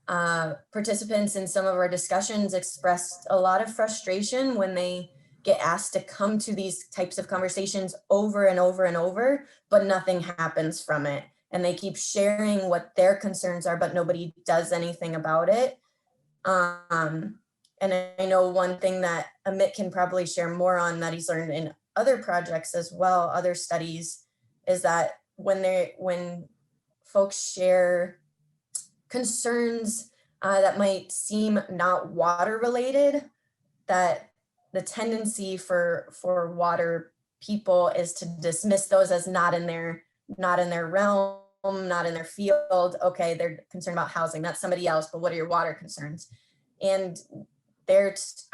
Participants in some of our discussions expressed a lot of frustration when they get asked to come to these types of conversations over and over and over, but nothing happens from it. And they keep sharing what their concerns are, but nobody does anything about it. And I know one thing that Amit can probably share more on that he's learned in other projects as well, other studies, is that when folks share concerns that might seem not water related, that the tendency for water people is to dismiss those as not in their realm, not in their field. Okay, they're concerned about housing, that's somebody else, but what are your water concerns? And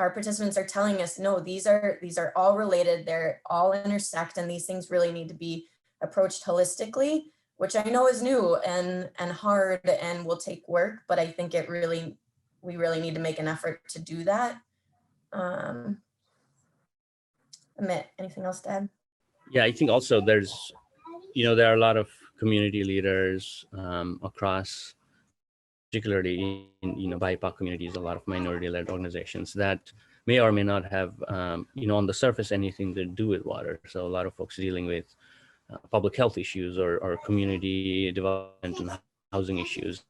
our participants are telling us, no, these are all related, they're all intersect, and these things really need to be approached holistically, which I know is new and hard and will take work, but I think we really need to make an effort to do that. Amit, anything else to add? Yeah, I think also there are a lot of community leaders across, particularly in BIPOC communities, a lot of minority-led organizations that may or may not have on the surface anything to do with water. So a lot of folks dealing with public health issues or community development and housing issues.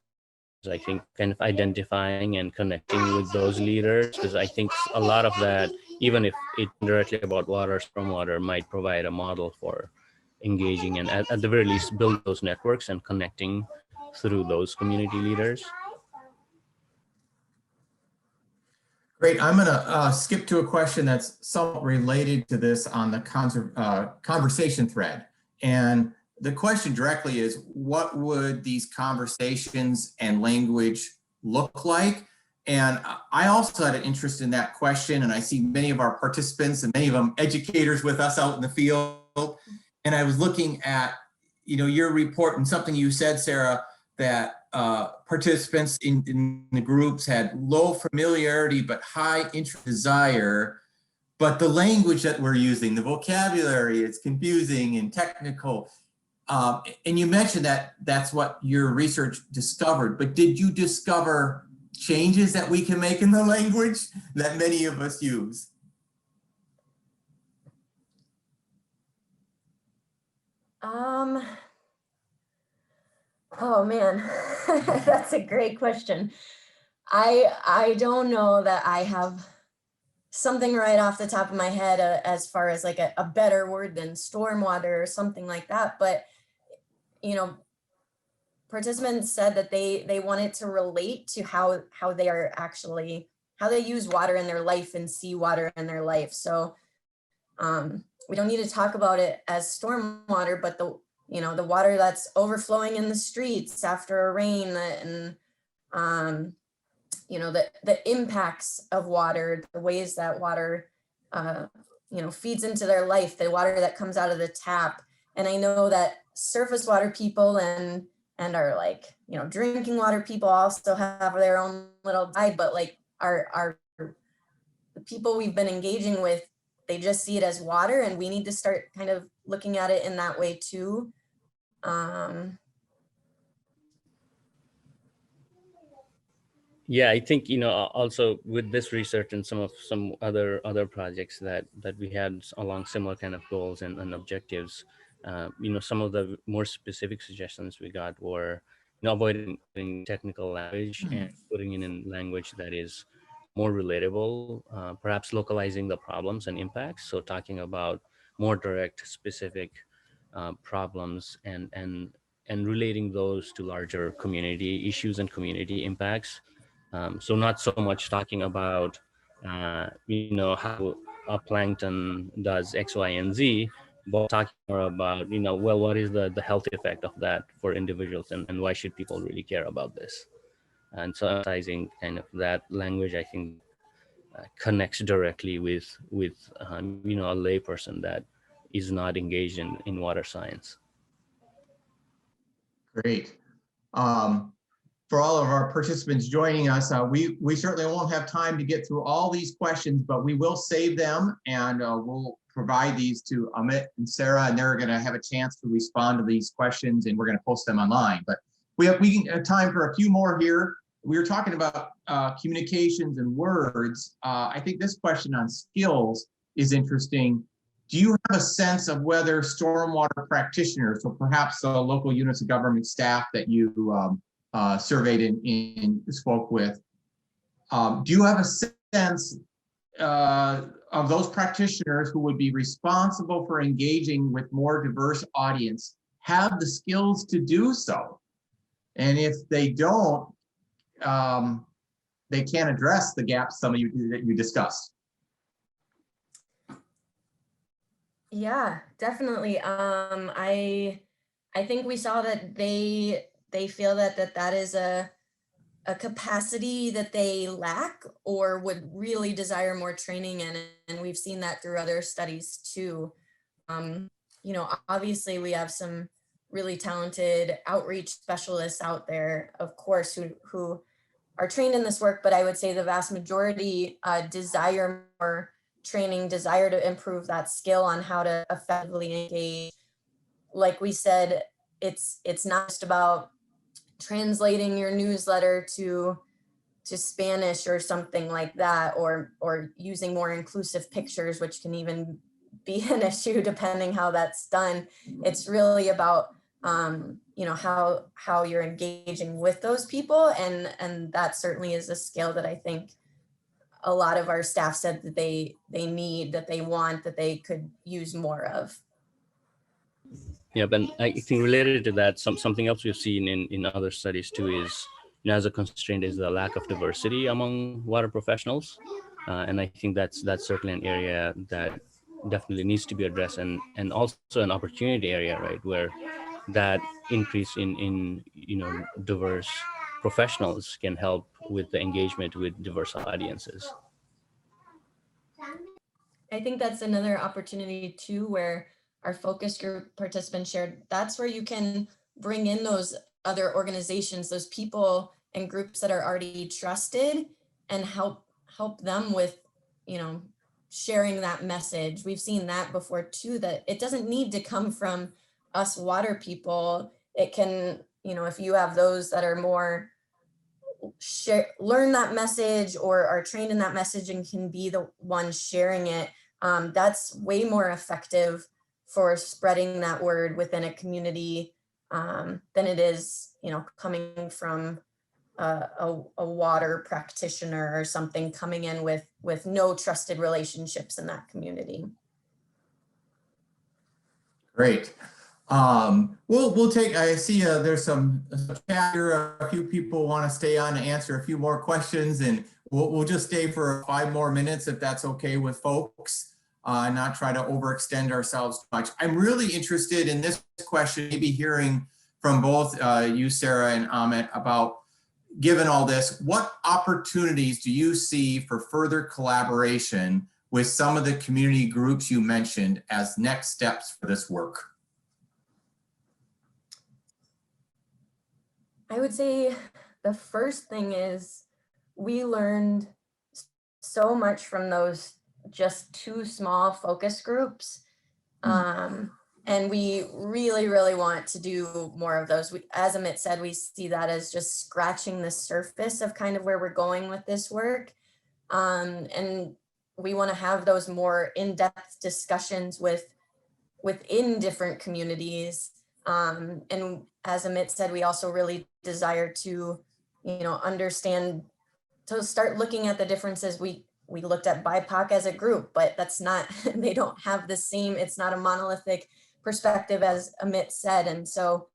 I think kind of identifying and connecting with those leaders, because I think a lot of that, even if it's directly about water, stormwater, might provide a model for engaging and at the very least build those networks and connecting through those community leaders. Great. I'm going to skip to a question that's somewhat related to this on the conversation thread. And the question directly is, what would these conversations and language look like? And I also had an interest in that question, and I see many of our participants and many of them educators with us out in the field. And I was looking at, your report and something you said, Sarah, that participants in the groups had low familiarity but high interest desire, but the language that we're using, the vocabulary, it's confusing and technical. And you mentioned that that's what your research discovered, but did you discover changes that we can make in the language that many of us use? Oh man, that's a great question. I don't know that I have something right off the top of my head as far as like a better word than stormwater or something like that. But, participants said that they wanted to relate to how they are actually, how they use water in their life and see water in their life. So we don't need to talk about it as stormwater, but the water that's overflowing in the streets after a rain, and the impacts of water, the ways that water feeds into their life, the water that comes out of the tap. And I know that surface water people and are like, drinking water people also have their own little guide, but like our the people we've been engaging with, they just see it as water, and we need to start kind of looking at it in that way too. Yeah, I think also with this research and some other projects that we had along similar kind of goals and objectives, some of the more specific suggestions we got were avoiding technical language and putting it in language that is more relatable, perhaps localizing the problems and impacts. So talking about more direct, specific problems and and relating those to larger community issues and community impacts. So not so much talking about, how a plankton does X, Y, and Z, but talking more about, well, what is the health effect of that for individuals, and why should people really care about this? And so emphasizing kind of that language, I think, connects directly with a layperson that is not engaged in water science. Great. For all of our participants joining us, we certainly won't have time to get through all these questions, but we will save them, and we'll provide these to Amit and Sarah, and they're going to have a chance to respond to these questions, and we're going to post them online. But we have time for a few more here. We were talking about communications and words. I think this question on skills is interesting. Do you have a sense of whether stormwater practitioners, so perhaps the local units of government staff that you surveyed and spoke with, do you have a sense of those practitioners who would be responsible for engaging with more diverse audience have the skills to do so? And if they don't, they can't address the gaps some of you that you discussed. Yeah, definitely. I think we saw that they feel that is a capacity that they lack or would really desire more training in, and we've seen that through other studies too. Obviously we have some really talented outreach specialists out there, of course, who are trained in this work, but I would say the vast majority desire more training, desire to improve that skill on how to effectively engage. Like we said, it's not just about translating your newsletter to Spanish or something like that, or using more inclusive pictures, which can even be an issue depending how that's done. It's really about how you're engaging with those people, and that certainly is a skill that I think a lot of our staff said that they need, that they want, that they could use more of. Yeah, but I think related to that, something else we've seen in other studies too is, as a constraint, is the lack of diversity among water professionals, and I think that's certainly an area that definitely needs to be addressed, and also an opportunity area, right, where that increase in diverse professionals can help with the engagement with diverse audiences. I think that's another opportunity too, where our focus group participants shared, that's where you can bring in those other organizations, those people and groups that are already trusted, and help them with, sharing that message. We've seen that before too, that it doesn't need to come from us water people. It can, if you have those that are more learn that message or are trained in that message and can be the one sharing it, that's way more effective for spreading that word within a community than it is, coming from a water practitioner or something coming in with no trusted relationships in that community. Great. We'll take, I see there's some chat here. A few people want to stay on to answer a few more questions, and we'll just stay for 5 more minutes if that's okay with folks, and not try to overextend ourselves too much. I'm really interested in this question, maybe hearing from both you, Sarah, and Amit, about, given all this, what opportunities do you see for further collaboration with some of the community groups you mentioned as next steps for this work? I would say the first thing is we learned so much from those just 2 small focus groups. And we really, really want to do more of those. As Amit said, we see that as just scratching the surface of kind of where we're going with this work. And we want to have those more in-depth discussions within different communities. And as Amit said, we also really desire to, understand, to start looking at the differences. We looked at BIPOC as a group, but that's not, they don't have the same, it's not a monolithic perspective, as Amit said. And so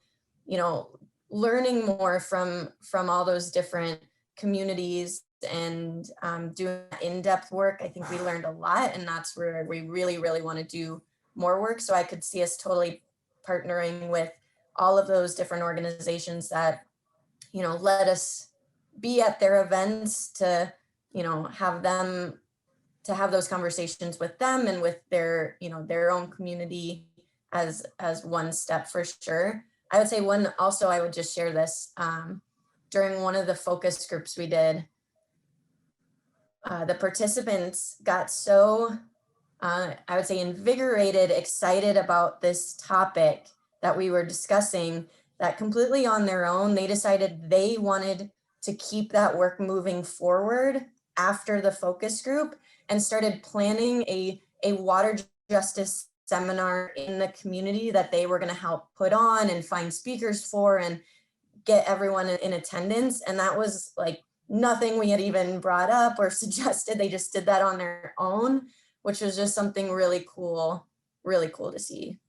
learning more from all those different communities and doing in-depth work. I think we learned a lot, and that's where we really, really want to do more work. So I could see us totally partnering with all of those different organizations that, let us be at their events to, have those conversations with them and with their, their own community as one step for sure. I would say I would just share this, during one of the focus groups we did, the participants got so, I would say, invigorated, excited about this topic that we were discussing, that completely on their own, they decided they wanted to keep that work moving forward after the focus group and started planning a water justice seminar in the community that they were going to help put on and find speakers for and get everyone in attendance. And that was like nothing we had even brought up or suggested. They just did that on their own, which was just something really cool to see.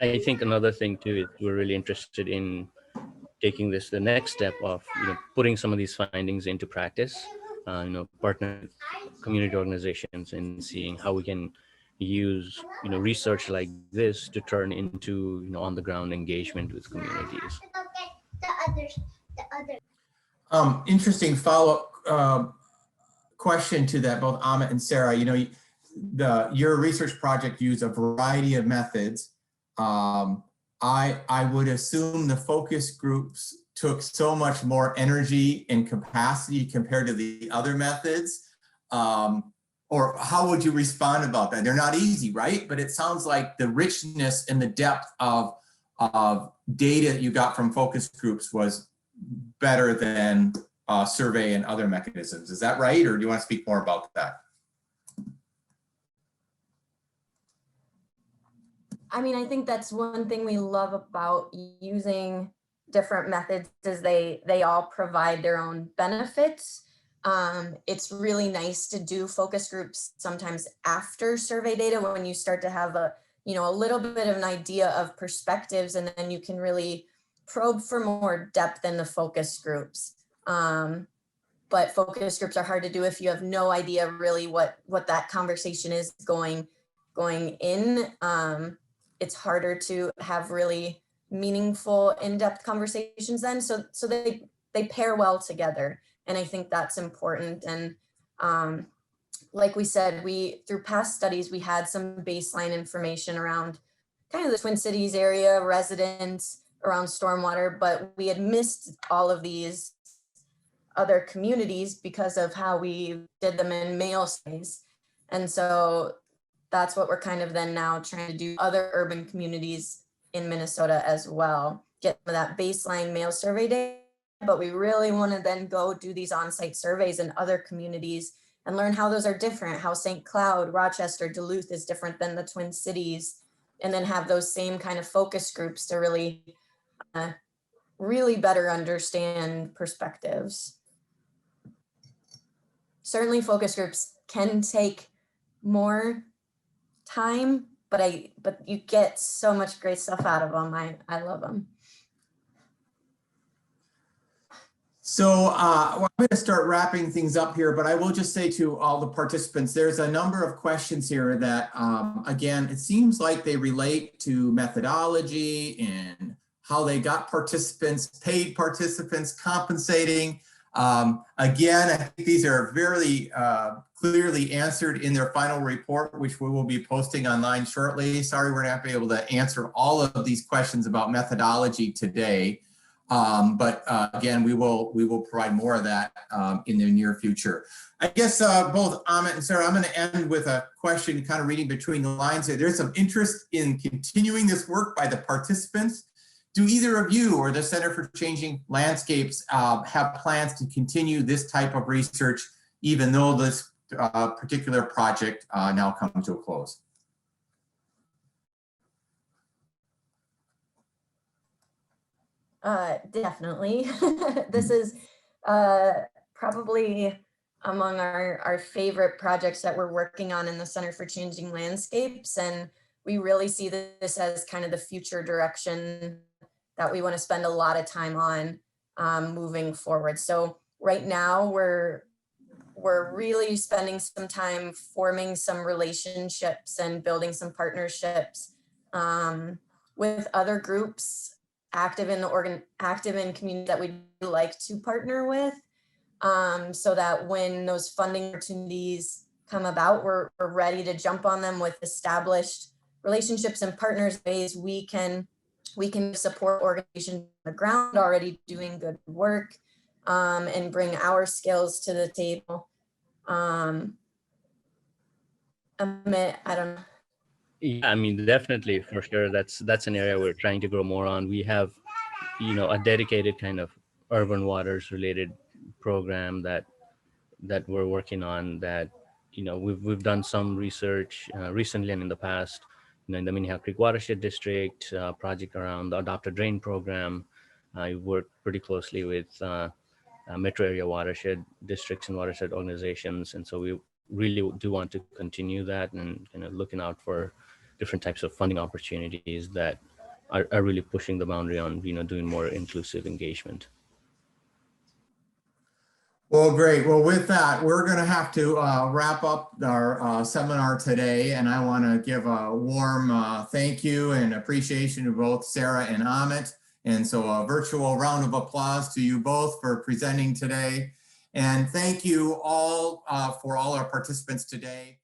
I think another thing too is we're really interested in taking this the next step of putting some of these findings into practice. Partner with community organizations and seeing how we can use research like this to turn into on the ground engagement with communities. Interesting follow-up question to that, both Amit and Sarah. Your research project used a variety of methods. I would assume the focus groups took so much more energy and capacity compared to the other methods. Or how would you respond about that? They're not easy, right? But it sounds like the richness and the depth of data that you got from focus groups was better than survey and other mechanisms. Is that right? Or do you want to speak more about that? I mean, I think that's one thing we love about using different methods is they all provide their own benefits. It's really nice to do focus groups sometimes after survey data when you start to have a little bit of an idea of perspectives, and then you can really probe for more depth in the focus groups. But focus groups are hard to do if you have no idea really what that conversation is going in. It's harder to have really meaningful in-depth conversations then. So they pair well together. And I think that's important. And like we said, through past studies, we had some baseline information around kind of the Twin Cities area, residents, around stormwater, but we had missed all of these other communities because of how we did them in mail space. And so that's what we're kind of then now trying to do other urban communities in Minnesota as well, get that baseline mail survey data, but we really want to then go do these on-site surveys in other communities and learn how those are different, how St. Cloud, Rochester, Duluth is different than the Twin Cities, and then have those same kind of focus groups to really, really better understand perspectives. Certainly focus groups can take more time, but you get so much great stuff out of them. I love them. So I'm going to start wrapping things up here, but I will just say to all the participants, there's a number of questions here that, again, it seems like they relate to methodology and how they got participants, paid participants, compensating. Again, I think these are very clearly answered in their final report, which we will be posting online shortly. Sorry, we're not able to answer all of these questions about methodology today. But again, we will provide more of that in the near future. I guess both Amit and Sarah, I'm going to end with a question kind of reading between the lines here. There's some interest in continuing this work by the participants. Do either of you or the Center for Changing Landscapes have plans to continue this type of research, even though this particular project now comes to a close? Definitely. This is probably among our favorite projects that we're working on in the Center for Changing Landscapes. And we really see this as kind of the future direction that we want to spend a lot of time on moving forward. So right now we're really spending some time forming some relationships and building some partnerships with other groups active in communities that we'd like to partner with, so that when those funding opportunities come about, we're ready to jump on them with established relationships and partners, ways we can support organizations on the ground already doing good work, and bring our skills to the table. Amit, I don't know. Yeah, I mean, definitely, for sure. That's an area we're trying to grow more on. We have, a dedicated kind of urban waters related program that we're working on. That we've done some research recently and in the past. In the Minnehaha Creek Watershed District project around the Adopt a Drain program. I work pretty closely with metro area watershed districts and watershed organizations, and so we really do want to continue that and kind of looking out for different types of funding opportunities that are really pushing the boundary on doing more inclusive engagement. Well, great. Well, with that, we're going to have to wrap up our seminar today, and I want to give a warm thank you and appreciation to both Sarah and Amit. And so a virtual round of applause to you both for presenting today. And thank you all for all our participants today.